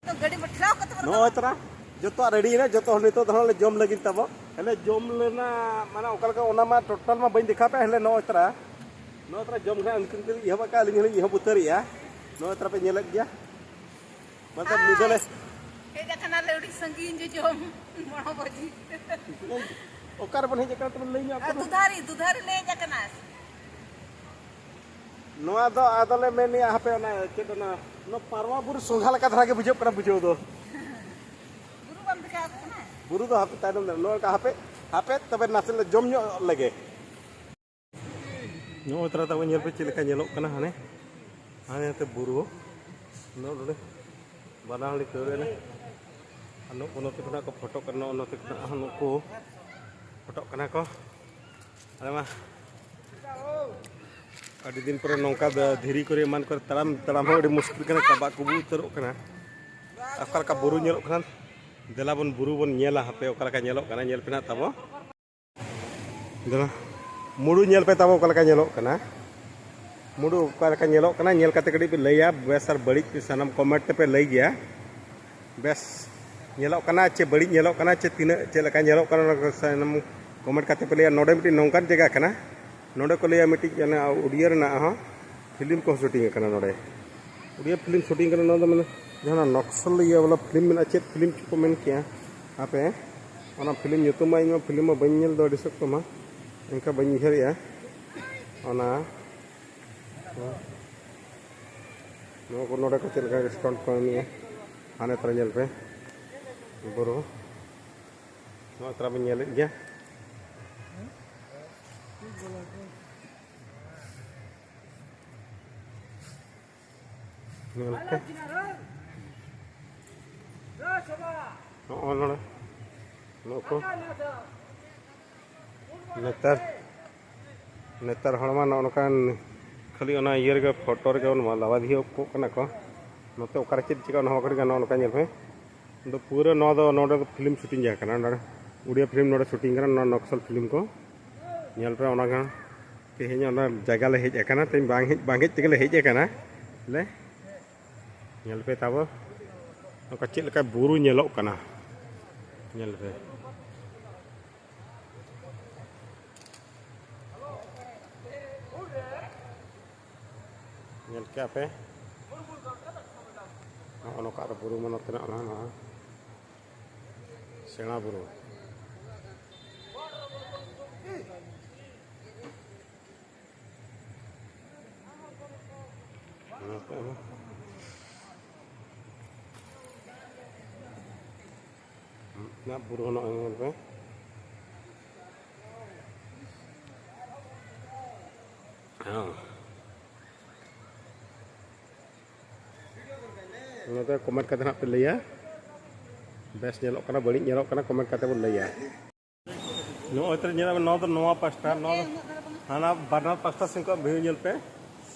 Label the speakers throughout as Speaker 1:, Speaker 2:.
Speaker 1: No तरा जो ready ना जो नित जम लगे तब हेले जम लेना माने ओकलका ओना मा टोटल मा बई देखा पे हेले नो तरा जम खा उनकिन के यहबा का लिंग यह बुतरिया नो तरा पे नेलक गया मतलब निदले
Speaker 2: हे देखना लेडी संगीन जो जम बड़ो बजी
Speaker 1: ओकर बन हे जकरा तुम लई ना
Speaker 2: दुधारी ले जकना
Speaker 1: नोआ दो आदले मेनी हापे ना चेतना नो पारवा बुरु सोंघा लका धरा के बुझे कना बुझो दो
Speaker 2: गुरु बम दिखा ना
Speaker 1: बुरु दो हापे तादम नो का हापे तबे नासे जम नो लगे नो तरा तब नेल पे चिलका नेलो कना हाने हाने ते बुरु नो डे बानाली करे ना अनु कोनो ते कना को फोटो करनो नो ते कना हनु को फोटो कना को अरे मा अभी दिन पर नौका धीरी करे मान कर तराम तराम हो मुश्किल कना कबा कुबू उतरो कना अकल का बुरु नेलो कना देला बन बुरु बन नेला हापे ओकला का नेलो कना नेल पेना तबो देला मुडु नेल पे तबो ओकला का नेलो कना मुडु ओकला का नेलो कना नेल काते कडी पे लैया बेस और बड़ी सनम कमेंट पे लई गया बेस नेलो कना चे बड़ी नेलो कना चे तीन चे लका नेलो कना सनम कमेंट काते पे लैया नोडे मिटी नौकान जगह कना नोडे को लिया मिट्टी उड़िया फिल्म को शूटिंग करना नोडे उड़िया फिल्म शूटिंग करना नोडे मैंने जहाँ नक्सल ये वाला फिल्म में अच्छे फिल्म को मैंने किया आपे ओना फिल्म युतुम मा इन फिल्म में बन्यल दो डिसक तो मा इनका बन्यल या ओना नो को नोडे को चल का स्टंट को नहीं है आने तरह जल पे बुरो नो तरह बन्यल गया नेतार हड़मा नौकान खाली ये फोटो रे लावा दी को नोते ओकारे चेद चिका नौकरी का नौका पे तो पूरा नोडे फिल्म शूटिंग जाए उड़िया फिल्म नोडे शूटिंग नक्सल फिल्म को नेल पे तेहन जगह ले हेज तेज बांग तेले हेज ले नेल पे तब चेद लका बुरु नेलो कना नेल पे नेल क्या पे नौका बुरु मन सेना बुरु ना बुरु नो पे हाँ कमेंट करते ना पे लिया बेस नेलो कना बड़ी नेलो कना कमेंट करते बोल लिया नो इतर नेला नो तो नोवा पास्टा नो हाना बारना पास्टा सिंह को भीड़ नेल पे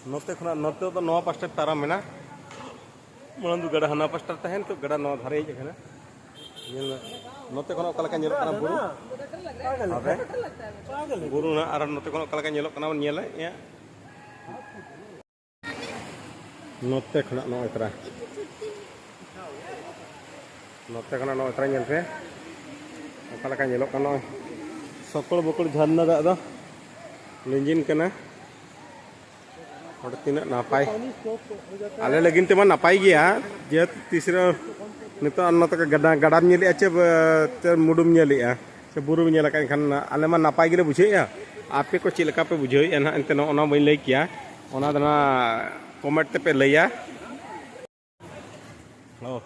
Speaker 1: नोते खना नोते तो नोवा पास्टा तारा मेना मनदु गड़ा हाना पास्टा तहन तो गड़ा नोवा धारे हेज कना नोते कोन ओकला का नेलो कना बुरु अबे बुरु ना आर नोते कोन ओकला का नेलो कना नेले या नोते खना नो इतरा नोते खना नो इतरा नेल पे ओकला का नेलो कना सकल बकल झरना दा दो लिंजिन कना और तीन नापाय आले लगिन तेमा नापाय गया जे तीसरा नितो अन्नत का गड़ा नेले चे मुडुम नेले से बुरु नेला खान आले मा नापाय गे बुझे आपे को चिलका पे बुझे ना एंते ओना बई लई किया ओना दना कमेंट पे लैया ओ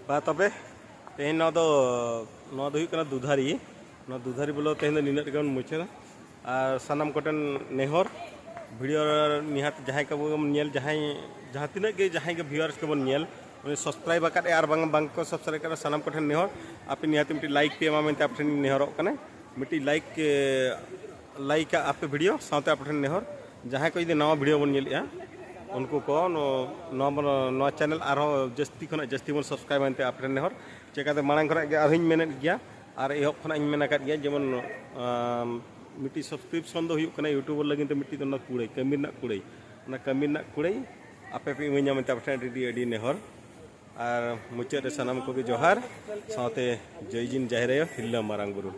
Speaker 1: बा तबे तेहन नो दो हुई कना दुधारी बोलो तेहन निना गन मुचे और सनम कोटन नेहर वीडियो निहात जहां का नेल जहां तीना के जहां के व्यूअर्स के बन नेल उन्हें सब्सक्राइब आकादे और बांग को सब्सक्राइब कर सनम कोठन नेहर आपे निहात मिट्टी लाइक पे एमा मेनते आपठन नेहरों कने मिट्टी लाइक आपे वीडियो साथे आपठन नेहर जहां को यदि नवा वीडियो बन नेलिया उनको को नवा चैनल और जस्ती खना जस्ती बन सब्सक्राइब मेनते आपठन नेहर चेकाते मांग खना के आरहिं मेनेत गया और एहब खना इन मेना गया जेमन मिट्टी सब्सक्रिप्शन दो हुई यूट्यूबर लगे तो मिट्टी तो कूड़े कमी कुड़े कमी कुड़े आपे पे इमां मेनते आपठन अडी नेहर और मुचाद रे सानाम को भी जोहार साथे जय जिन जाहिर हिल्ला मारांग बुरु।